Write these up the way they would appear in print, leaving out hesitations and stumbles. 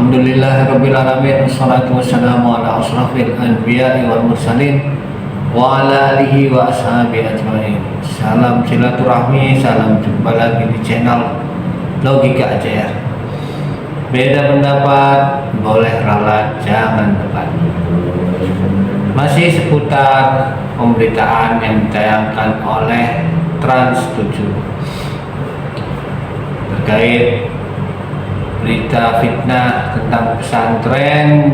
Alhamdulillahirabbil alamin, wassalatu wassalamu ala asrafil anbiya'i wal mursalin wa ala alihi wa ashabi ajmain. Salam silaturahmi, salam jumpa lagi di channel Logika AJR. Beda pendapat boleh ralat, jangan debat. Masih seputar pemberitaan yang ditayangkan oleh Trans7 terkait berita fitnah tentang pesantren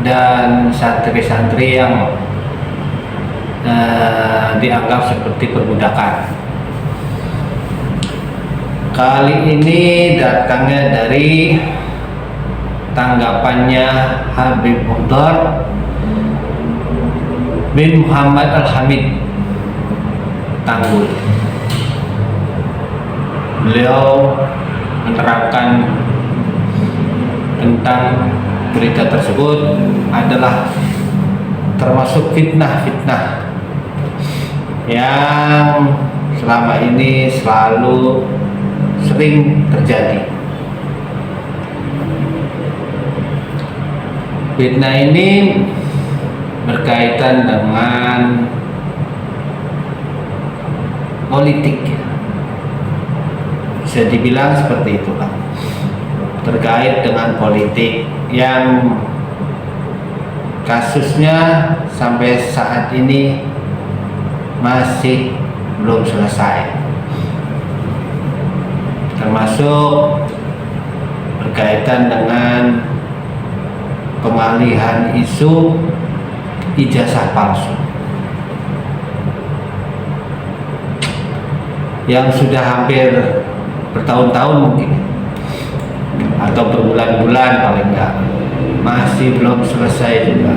dan santri-santri yang dianggap seperti perbudakan. Kali ini datangnya dari tanggapannya Habib Muhdar bin Muhammad Al-Hamid Tanggul. Beliau menerangkan tentang berita tersebut adalah termasuk fitnah-fitnah yang selama ini selalu sering terjadi. Fitnah ini berkaitan dengan politik, bisa dibilang seperti itulah, terkait dengan politik yang kasusnya sampai saat ini masih belum selesai, termasuk berkaitan dengan pengalihan isu ijazah palsu yang sudah hampir bertahun-tahun mungkin, atau berbulan-bulan paling enggak, masih belum selesai juga.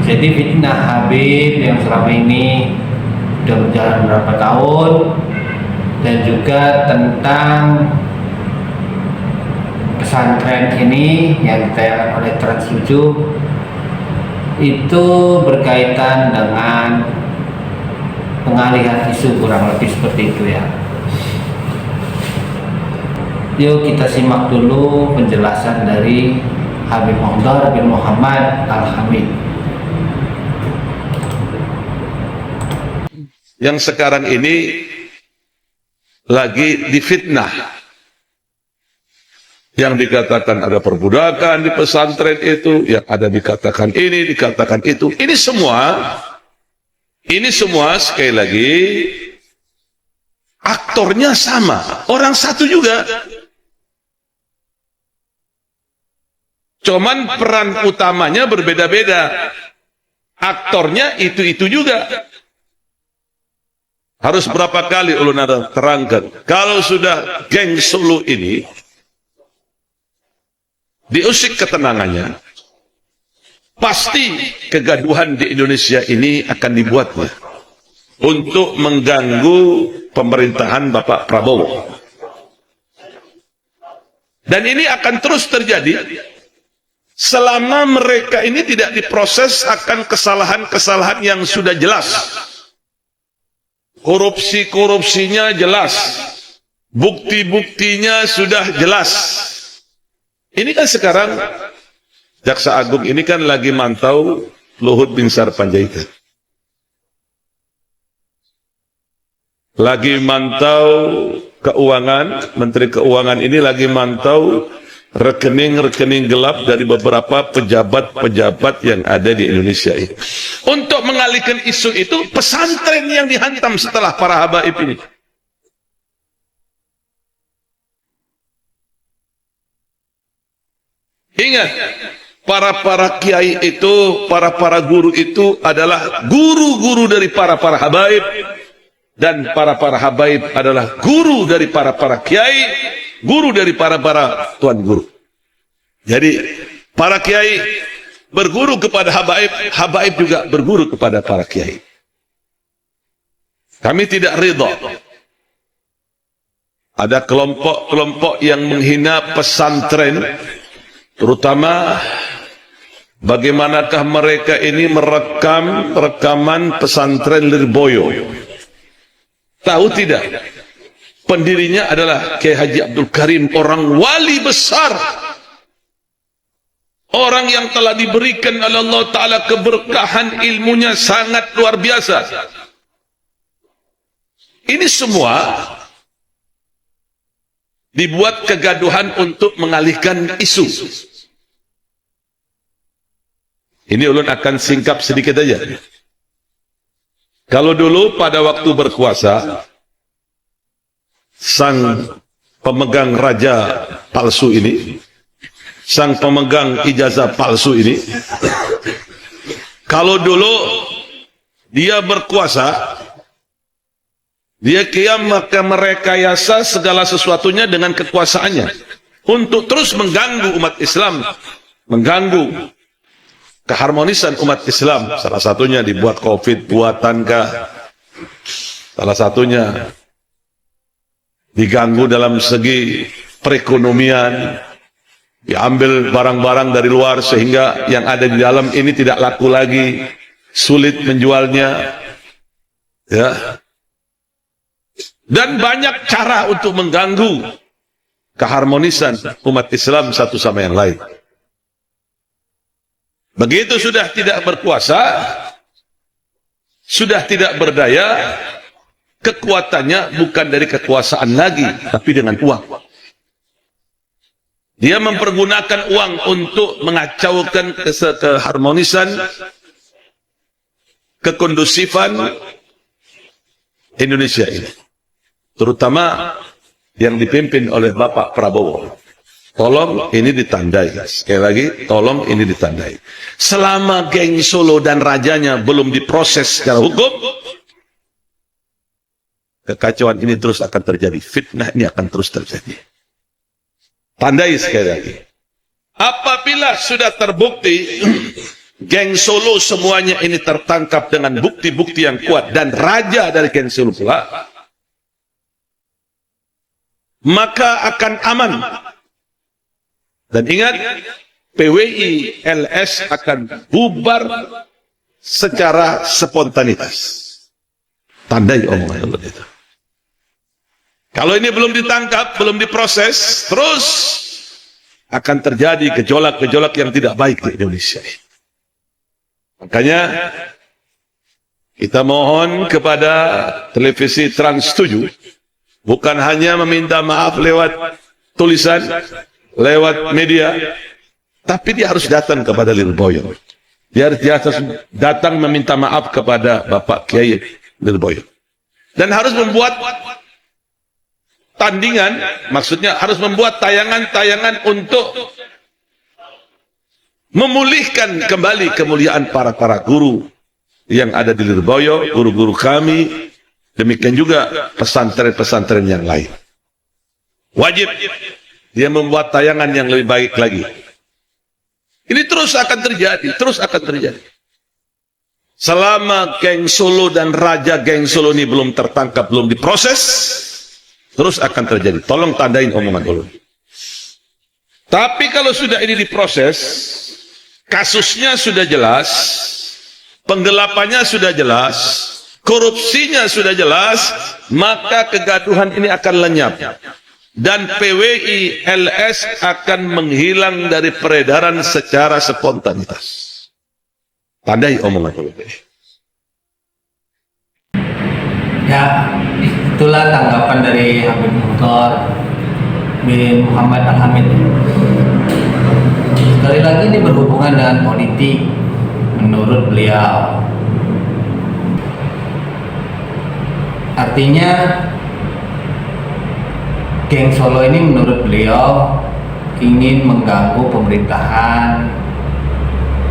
Jadi fitnah Habib yang selama ini sudah berjalan berapa tahun, dan juga tentang pesantren ini yang ditayangkan oleh Trans7 itu berkaitan dengan pengalihan isu, kurang lebih seperti itu ya. Yuk kita simak dulu penjelasan dari Habib Muhdar bin Muhammad Al-Hamid. Yang sekarang ini lagi difitnah, yang dikatakan ada perbudakan di pesantren itu, yang ada dikatakan ini, dikatakan itu. Ini semua sekali lagi aktornya sama, orang satu juga. Cuman peran utamanya berbeda-beda. Aktornya itu juga. Harus berapa kali ulun ada terangkan, kalau sudah geng Solo ini diusik ketenangannya, pasti kegaduhan di Indonesia ini akan dibuatnya untuk mengganggu pemerintahan Bapak Prabowo. Dan ini akan terus terjadi selama mereka ini tidak diproses akan kesalahan-kesalahan yang sudah jelas. Korupsinya jelas, bukti-buktinya sudah jelas. Ini kan sekarang Jaksa Agung ini kan lagi mantau Luhut Binsar Panjaitan, lagi mantau keuangan, Menteri Keuangan ini lagi mantau rekening-rekening gelap dari beberapa pejabat-pejabat yang ada di Indonesia ini. Untuk mengalihkan isu itu, pesantren yang dihantam setelah para habaib ini. Ingat, para kiai itu, para guru itu adalah guru-guru dari para habaib, dan para habaib adalah guru dari para kiai, guru dari para tuan guru. Jadi para kiai berguru kepada habaib, habaib juga berguru kepada para kiai. Kami tidak ridha ada kelompok-kelompok yang menghina pesantren, terutama bagaimanakah mereka ini merekam rekaman pesantren Lirboyo. Tahu tidak? Pendirinya adalah Kiai Haji Abdul Karim, orang wali besar, orang yang telah diberikan oleh Allah Ta'ala keberkahan, ilmunya sangat luar biasa. Ini semua dibuat kegaduhan untuk mengalihkan isu. Ini ulun akan singkap sedikit aja. Kalau dulu pada waktu berkuasa, sang pemegang raja palsu ini, sang pemegang ijazah palsu ini, kalau dulu dia berkuasa, dia kiam maka merekayasa segala sesuatunya dengan kekuasaannya untuk terus mengganggu umat Islam, mengganggu keharmonisan umat Islam. Salah satunya dibuat COVID buatankah, salah satunya diganggu dalam segi perekonomian, diambil barang-barang dari luar sehingga yang ada di dalam ini tidak laku lagi, sulit menjualnya, ya. Dan banyak cara untuk mengganggu keharmonisan umat Islam satu sama yang lain. Begitu sudah tidak berkuasa, sudah tidak berdaya, kekuatannya bukan dari kekuasaan lagi, tapi dengan uang. Dia mempergunakan uang untuk mengacaukan keharmonisan, sekondusifan Indonesia ini. Terutama yang dipimpin oleh Bapak Prabowo. Tolong ini ditandai. Sekali lagi, tolong ini ditandai. Selama geng Solo dan rajanya belum diproses secara hukum, kekacauan ini terus akan terjadi. Fitnah ini akan terus terjadi. Tandai sekali lagi. Apabila sudah terbukti geng Solo semuanya ini tertangkap dengan bukti-bukti yang kuat dan raja dari geng Solo pula, maka akan aman. Dan ingat, PWI LS akan bubar secara spontanitas. Tandai omongan Allah itu. Kalau ini belum ditangkap, belum diproses, terus akan terjadi gejolak-gejolak yang tidak baik di Indonesia. Makanya kita mohon kepada televisi Trans 7, bukan hanya meminta maaf lewat tulisan, lewat media, tapi dia harus datang kepada Lirboyo. Dia harus datang meminta maaf kepada Bapak Kiai Lirboyo. Dan harus membuat tandingan, maksudnya harus membuat tayangan-tayangan untuk memulihkan kembali kemuliaan para guru yang ada di Lirboyo, guru-guru kami. Demikian juga pesantren-pesantren yang lain. Wajib dia membuat tayangan yang lebih baik lagi. Ini terus akan terjadi, terus akan terjadi. Selama geng Solo dan raja geng Solo ini belum tertangkap, belum diproses, terus akan terjadi. Tolong tandain omongan dulu. Tapi kalau sudah ini diproses, kasusnya sudah jelas, penggelapannya sudah jelas, korupsinya sudah jelas, maka kegaduhan ini akan lenyap. Dan PWI LS akan menghilang dari peredaran secara spontanitas. Tandai omongan PWI. Ya, itulah tanggapan dari Habib Mukhtar bin Muhammad Al-Hamid. Sekali lagi ini berhubungan dengan politik menurut beliau. Artinya geng Solo ini menurut beliau ingin mengganggu pemerintahan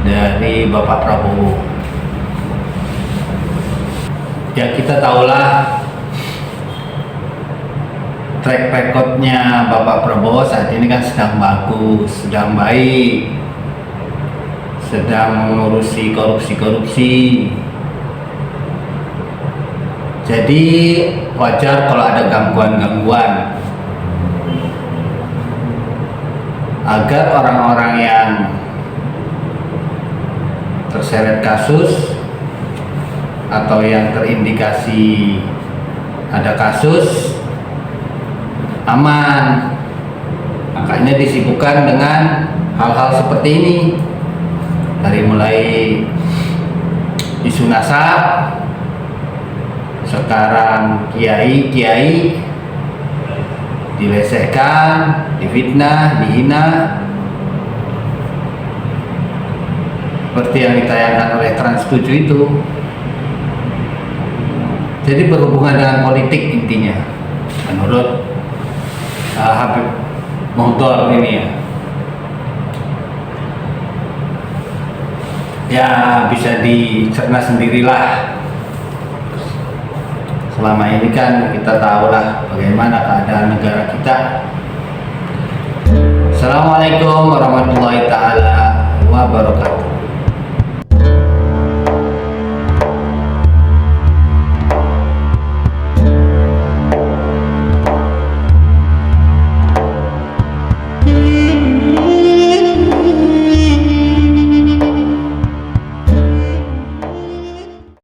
dari Bapak Prabowo. Ya kita tahulah track recordnya Bapak Prabowo saat ini kan sedang bagus, sedang baik, sedang mengurusi korupsi-korupsi. Jadi wajar kalau ada gangguan-gangguan agar orang-orang yang terseret kasus atau yang terindikasi ada kasus aman. Makanya disibukkan dengan hal-hal seperti ini, dari mulai isu nasab, sekarang kiai dilecehkan, difitnah, dihina, seperti yang ditayangkan oleh Trans 7 itu. Jadi berhubungan dengan politik intinya, menurut Habib Muhdor ini ya. Ya bisa dicerna sendirilah. Selama ini kan kita tahulah bagaimana keadaan negara kita. Assalamualaikum warahmatullahi taala wabarakatuh.